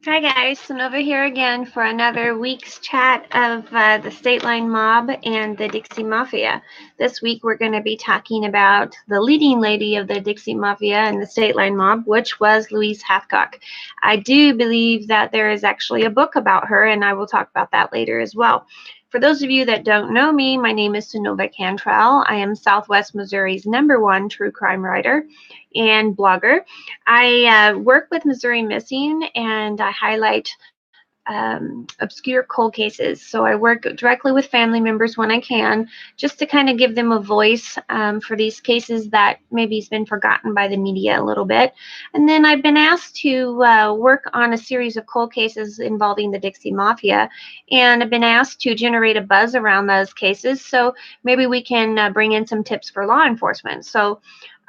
Hi guys, Synova here again for another week's chat of the State Line Mob and the Dixie Mafia. This week we're going to be talking about the leading lady of the Dixie Mafia and the State Line Mob, which was Louise Hathcock. I do believe that there is actually a book about her, and I will talk about that later as well. For those of you that don't know me, my name is Synova Cantrell. I am Southwest Missouri's #1 true crime writer and blogger. I work with Missouri Missing, and I highlight obscure cold cases. So I work directly with family members when I can, just to kind of give them a voice for these cases that maybe has been forgotten by the media a little bit. And then I've been asked to work on a series of cold cases involving the Dixie Mafia, and I've been asked to generate a buzz around those cases. So maybe we can bring in some tips for law enforcement. So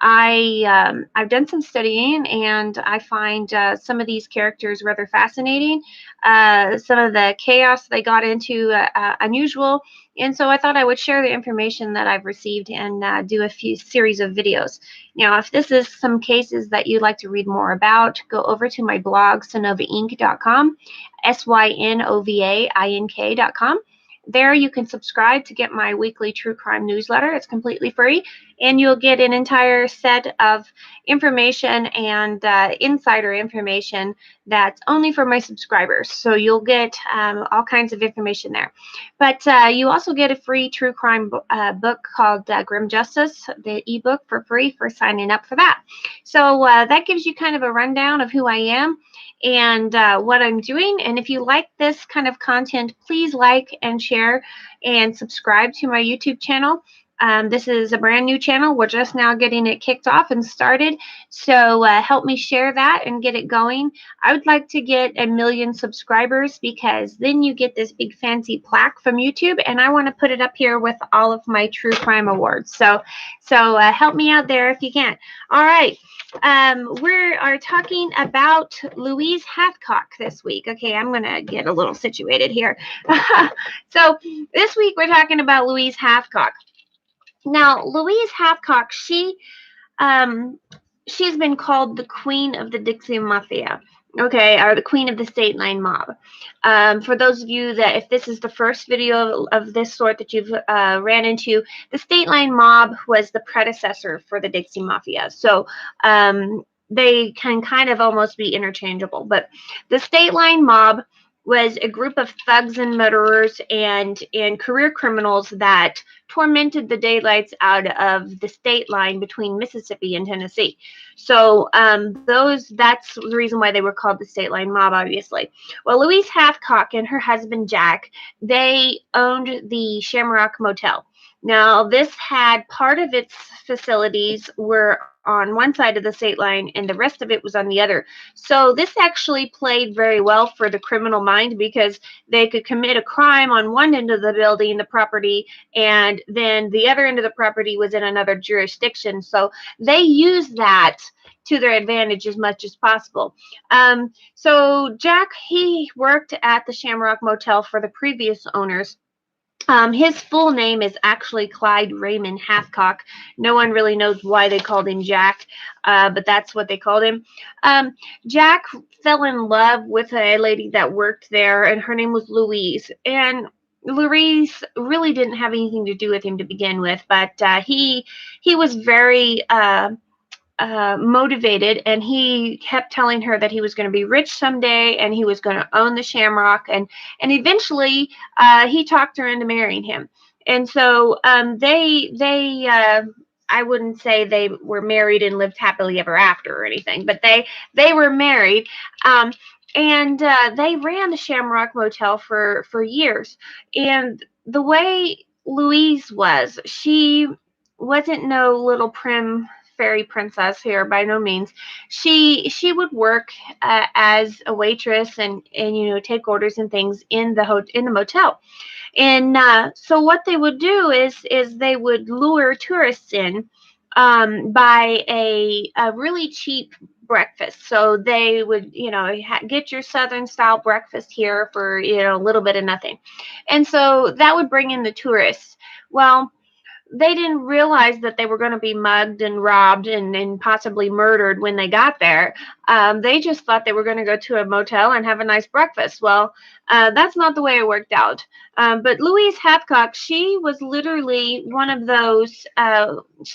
I've done some studying, and I find some of these characters rather fascinating. Some of the chaos they got into unusual, and so I thought I would share the information that I've received and do a few series of videos. Now, if this is some cases that you'd like to read more about, go over to my blog, synovaink.com, synovaink.com. There you can subscribe to get my weekly true crime newsletter. It's completely free, and you'll get an entire set of information and insider information that's only for my subscribers. So you'll get all kinds of information there. But you also get a free true crime book called Grim Justice, the ebook, for free for signing up for that. So that gives you kind of a rundown of who I am and what I'm doing. And if you like this kind of content, please like and share and subscribe to my YouTube channel. This is a brand new channel. We're just now getting it kicked off and started. So help me share that and get it going. I would like to get 1 million subscribers, because then you get this big fancy plaque from YouTube, and I want to put it up here with all of my true crime awards. So help me out there if you can. All right. We are talking about Louise Hathcock this week. Okay, I'm going to get a little situated here. So this week we're talking about Louise Hathcock. Now, Louise Hathcock, she's been called the Queen of the Dixie Mafia, okay, or the Queen of the State Line Mob. For those of you that, if this is the first video of this sort that you've ran into, the State Line Mob was the predecessor for the Dixie Mafia. So they can kind of almost be interchangeable. But the State Line Mob was a group of thugs and murderers and career criminals that tormented the daylights out of the state line between Mississippi and Tennessee. So that's the reason why they were called the State Line Mob, obviously. Well, Louise Hathcock and her husband Jack, they owned the Shamrock Motel. Now, this had part of its facilities were on one side of the state line, and the rest of it was on the other. So this actually played very well for the criminal mind, because they could commit a crime on one end of the building, the property, and then the other end of the property was in another jurisdiction. So they used that to their advantage as much as possible. So Jack, he worked at the Shamrock Motel for the previous owners. His full name is actually Clyde Raymond Hathcock. No one really knows why they called him Jack, but that's what they called him. Jack fell in love with a lady that worked there, and her name was Louise. And Louise really didn't have anything to do with him to begin with, but he was very motivated, and he kept telling her that he was going to be rich someday and he was going to own the Shamrock, and eventually he talked her into marrying him. And so they I wouldn't say they were married and lived happily ever after or anything, but they were married. And they ran the Shamrock Motel for years. And the way Louise was, she wasn't no little prim fairy princess here, by no means. She would work as a waitress and take orders and things in the motel. And so what they would do is they would lure tourists in by a really cheap breakfast. So they would, get your Southern style breakfast here for, a little bit of nothing. And so that would bring in the tourists. Well, they didn't realize that they were going to be mugged and robbed and possibly murdered when they got there. They just thought they were going to go to a motel and have a nice breakfast. Well, that's not the way it worked out. But Louise Hathcock, she was literally one of those.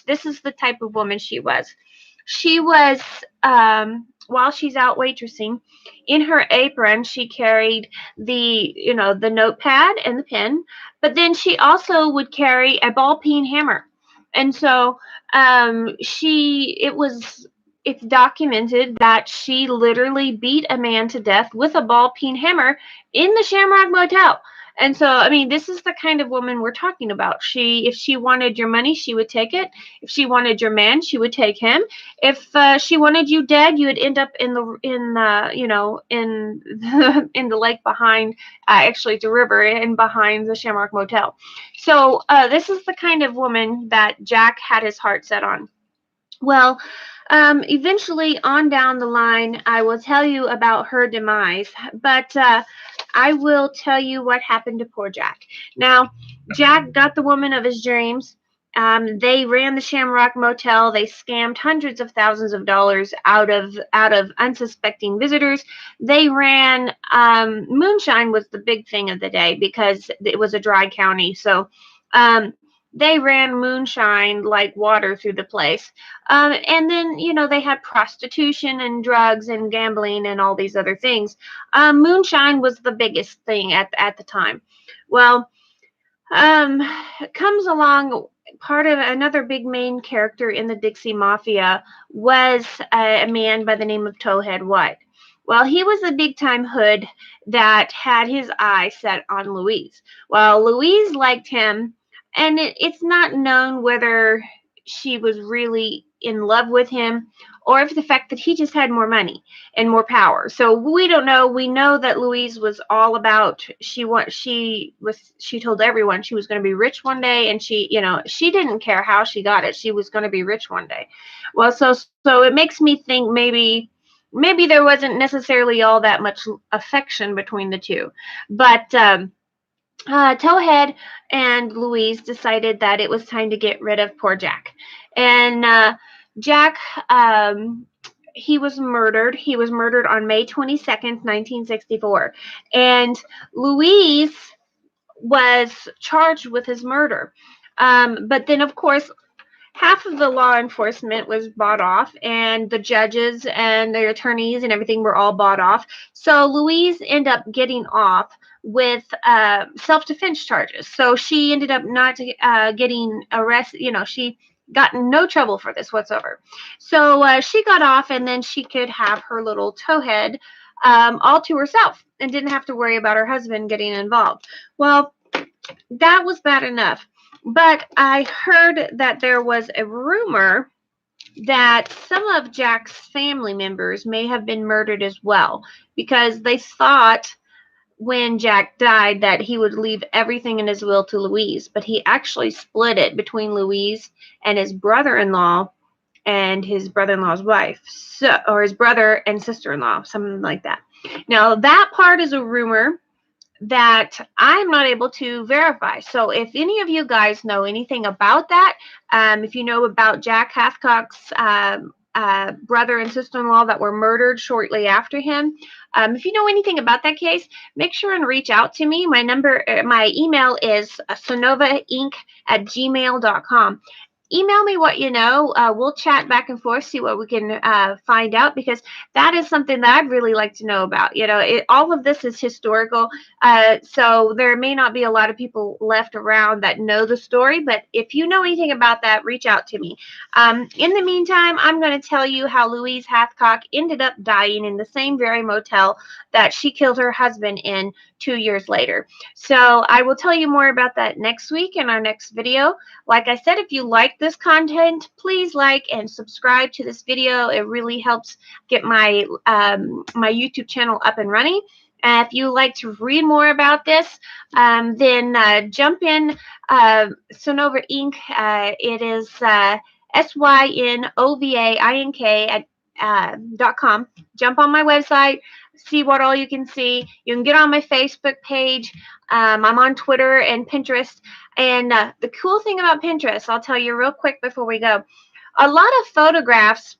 This is the type of woman she was. She was, while she's out waitressing, in her apron, she carried the notepad and the pen, but then she also would carry a ball peen hammer. And so it's documented that she literally beat a man to death with a ball peen hammer in the Shamrock Motel. And so, I mean, this is the kind of woman we're talking about. If she wanted your money, she would take it. If she wanted your man, she would take him. If she wanted you dead, you would end up in the in the lake behind, actually the river and behind the Shamrock Motel. So this is the kind of woman that Jack had his heart set on. Well, eventually on down the line, I will tell you about her demise, but I will tell you what happened to poor Jack. Now, Jack got the woman of his dreams. They ran the Shamrock Motel. They scammed hundreds of thousands of dollars out of unsuspecting visitors. They ran moonshine was the big thing of the day because it was a dry county. So they ran moonshine like water through the place. And then, they had prostitution and drugs and gambling and all these other things. Moonshine was the biggest thing at the time. Well, comes along part of another big main character in the Dixie Mafia was a man by the name of Towhead White. Well, he was a big-time hood that had his eye set on Louise. Well, Louise liked him, and it's not known whether she was really in love with him or if the fact that he just had more money and more power. So we don't know. We know that Louise was all about, she told everyone she was going to be rich one day, and she didn't care how she got it. She was going to be rich one day. Well, so it makes me think maybe there wasn't necessarily all that much affection between the two. But Towhead and Louise decided that it was time to get rid of poor Jack. And Jack, he was murdered. He was murdered on May 22nd, 1964. And Louise was charged with his murder. But then, of course, half of the law enforcement was bought off, and the judges and the attorneys and everything were all bought off. So Louise ended up getting off with self-defense charges. So she ended up not getting arrested. She got in no trouble for this whatsoever. So she got off, and then she could have her little towhead all to herself and didn't have to worry about her husband getting involved. Well, that was bad enough. But I heard that there was a rumor that some of Jack's family members may have been murdered as well, because they thought when Jack died that he would leave everything in his will to Louise, but he actually split it between Louise and his brother-in-law and his brother-in-law's wife, or his brother and sister-in-law, something like that. Now, that part is a rumor that I'm not able to verify. So if any of you guys know anything about that, if you know about Jack Hathcock's brother and sister-in-law that were murdered shortly after him, if you know anything about that case, make sure and reach out to me. My email is synovainc@gmail.com. Email me what you know. We'll chat back and forth, see what we can find out, because that is something that I'd really like to know about. All of this is historical, so there may not be a lot of people left around that know the story, but if you know anything about that, reach out to me. In the meantime, I'm going to tell you how Louise Hathcock ended up dying in the same very motel that she killed her husband in 2 years later. So I will tell you more about that next week in our next video. Like I said, if you like this content, please like and subscribe to this video. It really helps get my my YouTube channel up and running. If you like to read more about this, then jump in Synova Inc. It is SYNOVAINK .com. Jump on my website, see what all you can see. You can get on my Facebook page. I'm on Twitter and Pinterest. And the cool thing about Pinterest, I'll tell you real quick before we go, a lot of photographs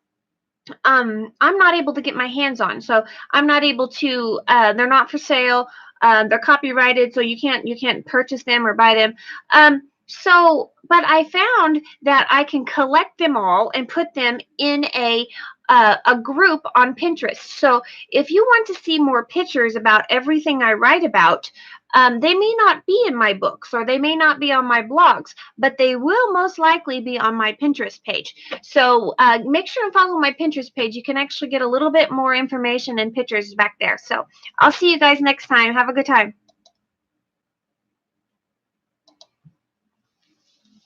I'm not able to get my hands on. So I'm not able to, they're not for sale. They're copyrighted, so you can't purchase them or buy them. But I found that I can collect them all and put them in a group on Pinterest. So if you want to see more pictures about everything I write about, they may not be in my books or they may not be on my blogs, but they will most likely be on my Pinterest page. So make sure and follow my Pinterest page. You can actually get a little bit more information and pictures back there. So I'll see you guys next time. Have a good time.